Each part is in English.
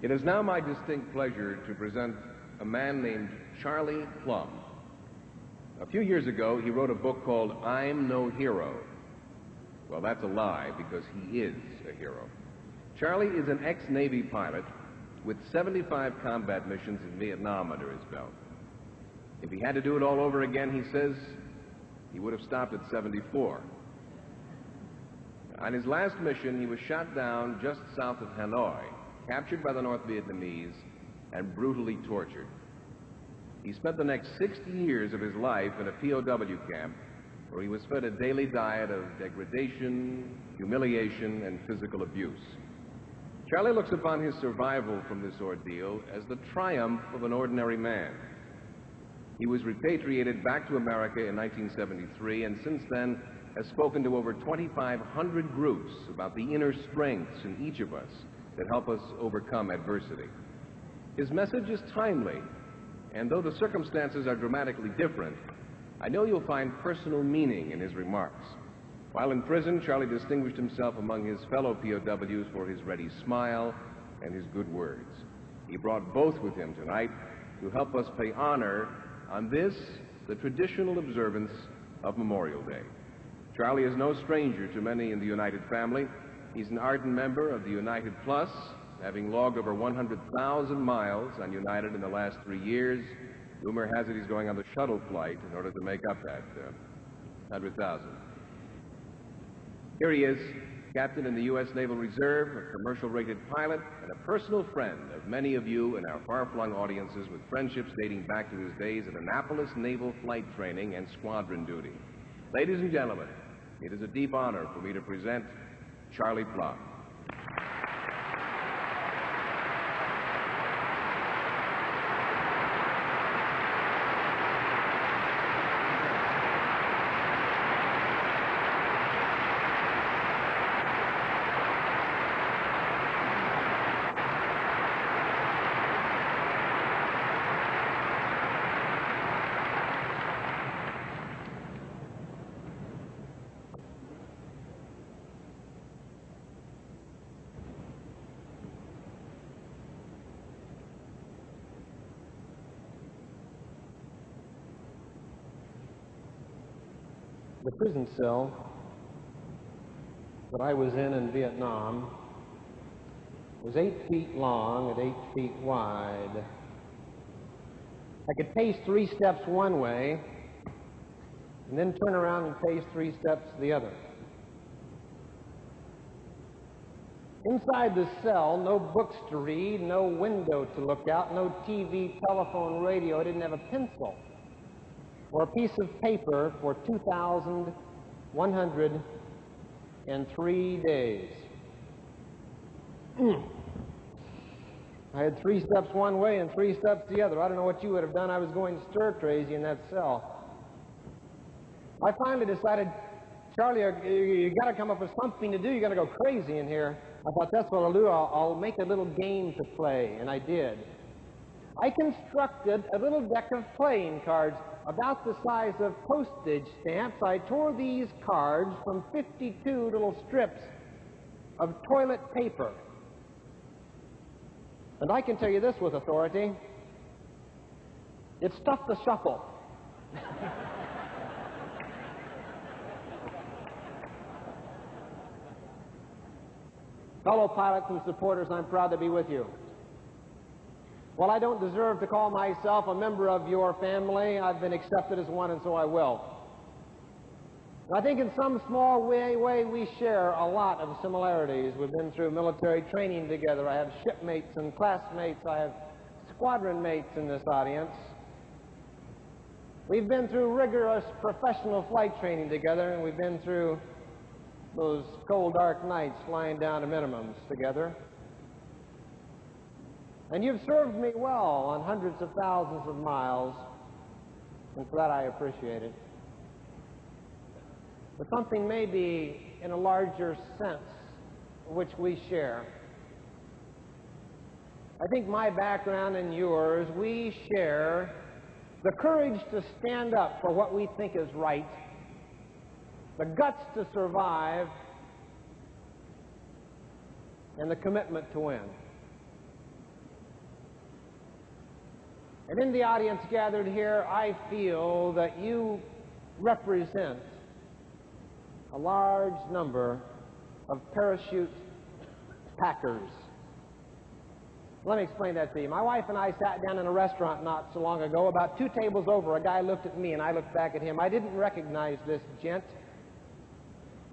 It is now my distinct pleasure to present a man named Charlie Plumb. A few years ago, he wrote a book called I'm No Hero. Well, that's a lie, because he is a hero. Charlie is an ex-Navy pilot with 75 combat missions in Vietnam under his belt. If he had to do it all over again, he says, he would have stopped at 74. On his last mission, he was shot down just south of Hanoi, captured by the North Vietnamese, and brutally tortured. He spent the next 60 years of his life in a POW camp where he was fed a daily diet of degradation, humiliation, and physical abuse. Charlie looks upon his survival from this ordeal as the triumph of an ordinary man. He was repatriated back to America in 1973, and since then has spoken to over 2,500 groups about the inner strengths in each of us that help us overcome adversity. His message is timely, and though the circumstances are dramatically different, I know you'll find personal meaning in his remarks. While in prison, Charlie distinguished himself among his fellow POWs for his ready smile and his good words. He brought both with him tonight to help us pay honor on this, the traditional observance of Memorial Day. Charlie is no stranger to many in the United family. He's an ardent member of the United Plus, having logged over 100,000 miles on United in the last 3 years. Rumor has it he's going on the shuttle flight in order to make up that 100,000. Here he is, captain in the US Naval Reserve, a commercial-rated pilot, and a personal friend of many of you in our far-flung audiences, with friendships dating back to his days at Annapolis Naval Flight Training and Squadron Duty. Ladies and gentlemen, it is a deep honor for me to present Charlie Plumb. The prison cell that I was in Vietnam was 8 feet long and 8 feet wide. I could pace 3 steps one way and then turn around and pace 3 steps the other. Inside the cell, no books to read, no window to look out, no TV, telephone, radio. I didn't have a pencil or a piece of paper for 2,103 days. I had 3 steps one way and 3 steps the other. I don't know what you would have done. I was going stir crazy in that cell. I finally decided, Charlie, you got to come up with something to do. You got to go crazy in here. I thought, that's what I'll do. I'll make a little game to play, and I did. I constructed a little deck of playing cards about the size of postage stamps. I tore these cards from 52 little strips of toilet paper. And I can tell you this with authority, it's tough to shuffle. Fellow pilots and supporters, I'm proud to be with you. While I don't deserve to call myself a member of your family, I've been accepted as one, and so I will. And I think in some small way we share a lot of similarities. We've been through military training together. I have shipmates and classmates. I have squadron mates in this audience. We've been through rigorous professional flight training together, and we've been through those cold, dark nights flying down to minimums together. And you've served me well on hundreds of thousands of miles, and for that I appreciate it. But something maybe in a larger sense which we share. I think my background and yours, we share the courage to stand up for what we think is right, the guts to survive, and the commitment to win. And in the audience gathered here, I feel that you represent a large number of parachute packers. Let me explain that to you. My wife and I sat down in a restaurant not so long ago. About 2 tables over, a guy looked at me and I looked back at him. I didn't recognize this gent.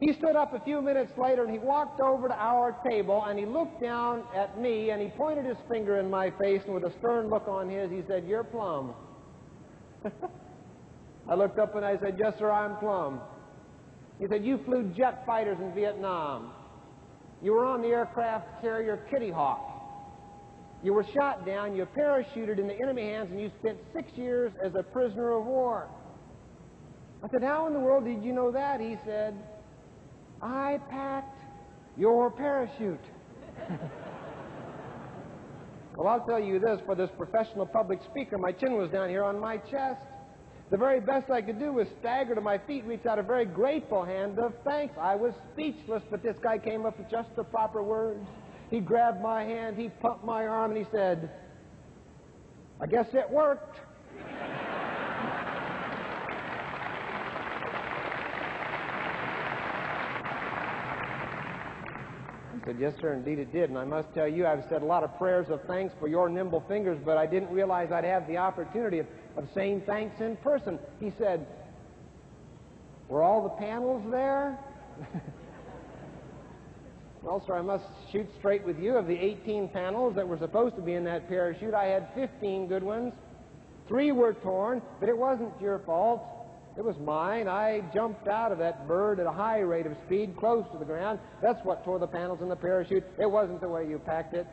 He stood up a few minutes later and he walked over to our table and he looked down at me and he pointed his finger in my face, and with a stern look on his, he said, "You're Plumb." I looked up and I said, "Yes, sir, I'm Plumb." He said, "You flew jet fighters in Vietnam. You were on the aircraft carrier Kitty Hawk. You were shot down, you parachuted in the enemy hands, and you spent 6 years as a prisoner of war." I said, "How in the world did you know that?" He said, "I packed your parachute." Well, I'll tell you this, for this professional public speaker, my chin was down here on my chest. The very best I could do was stagger to my feet, reach out a very grateful hand of thanks. I was speechless, but this guy came up with just the proper words. He grabbed my hand, he pumped my arm, and he said, "I guess it worked." I said, "Yes, sir, indeed it did. And I must tell you, I've said a lot of prayers of thanks for your nimble fingers, but I didn't realize I'd have the opportunity of saying thanks in person." He said, "Were all the panels there?" Well, sir, I must shoot straight with you. Of the 18 panels that were supposed to be in that parachute, I had 15 good ones. 3 were torn, but it wasn't your fault. It was mine. I jumped out of that bird at a high rate of speed, close to the ground. That's what tore the panels in the parachute. It wasn't the way you packed it.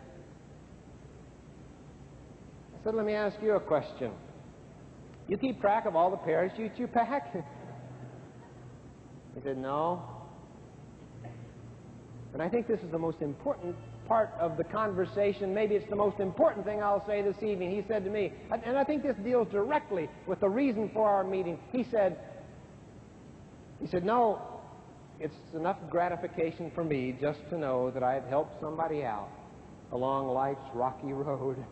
I said, "Let me ask you a question. You keep track of all the parachutes you pack?" He said, "No." And I think this is the most important part of the conversation. Maybe it's the most important thing I'll say this evening. He said to me, and I think this deals directly with the reason for our meeting. He said, "No, it's enough gratification for me just to know that I've helped somebody out along life's rocky road."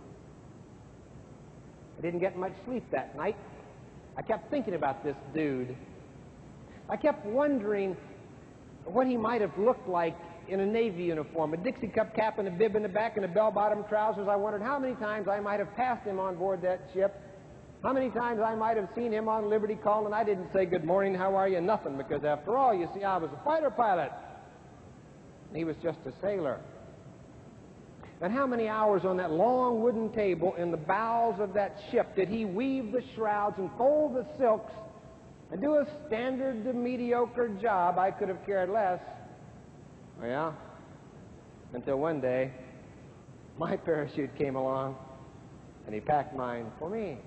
I didn't get much sleep that night. I kept thinking about this dude. I kept wondering what he might have looked like in a Navy uniform, a Dixie cup cap and a bib in the back and a bell-bottom trousers. I wondered how many times I might have passed him on board that ship, how many times I might have seen him on Liberty Call, and I didn't say good morning, how are you, nothing, because after all, you see, I was a fighter pilot. And he was just a sailor. And how many hours on that long wooden table in the bowels of that ship did he weave the shrouds and fold the silks and do a standard to mediocre job? I could have cared less. Oh, yeah? Until one day, my parachute came along, and he packed mine for me.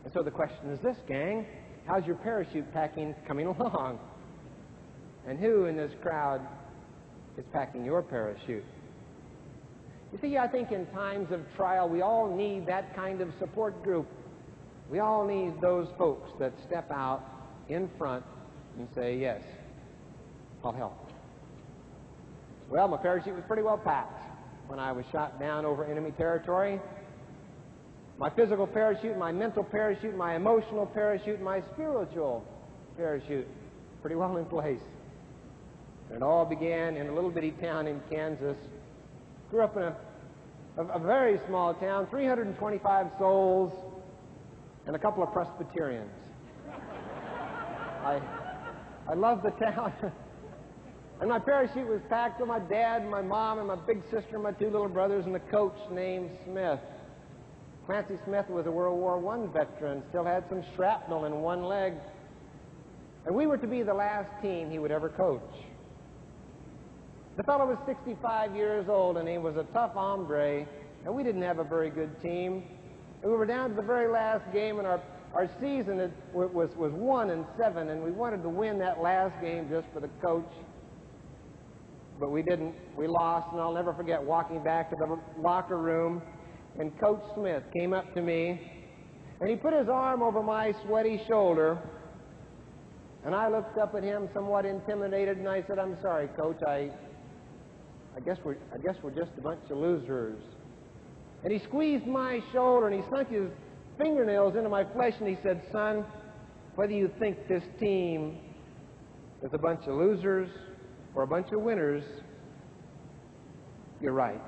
And so the question is this, gang: how's your parachute packing coming along? And who in this crowd is packing your parachute? You see, I think in times of trial, we all need that kind of support group. We all need those folks that step out in front and say, "Yes, I'll help." Well, my parachute was pretty well packed when I was shot down over enemy territory. My physical parachute, my mental parachute, my emotional parachute, my spiritual parachute, pretty well in place. And it all began in a little bitty town in Kansas. Grew up in a very small town, 325 souls, and a couple of Presbyterians. I love the town. And my parachute was packed with my dad and my mom and my big sister and my 2 little brothers and a coach named Smith. Clancy Smith was a World War I veteran, still had some shrapnel in one leg. And we were to be the last team he would ever coach. The fellow was 65 years old, and he was a tough hombre, and we didn't have a very good team. And we were down to the very last game, and our season was 1-7, and we wanted to win that last game just for the coach. But we didn't. We lost, and I'll never forget walking back to the locker room, and Coach Smith came up to me, and he put his arm over my sweaty shoulder, and I looked up at him somewhat intimidated, and I said, "I'm sorry, Coach, I guess we're just a bunch of losers." And he squeezed my shoulder, and he sunk his fingernails into my flesh, and he said, "Son, whether you think this team is a bunch of losers or a bunch of winners, you're right."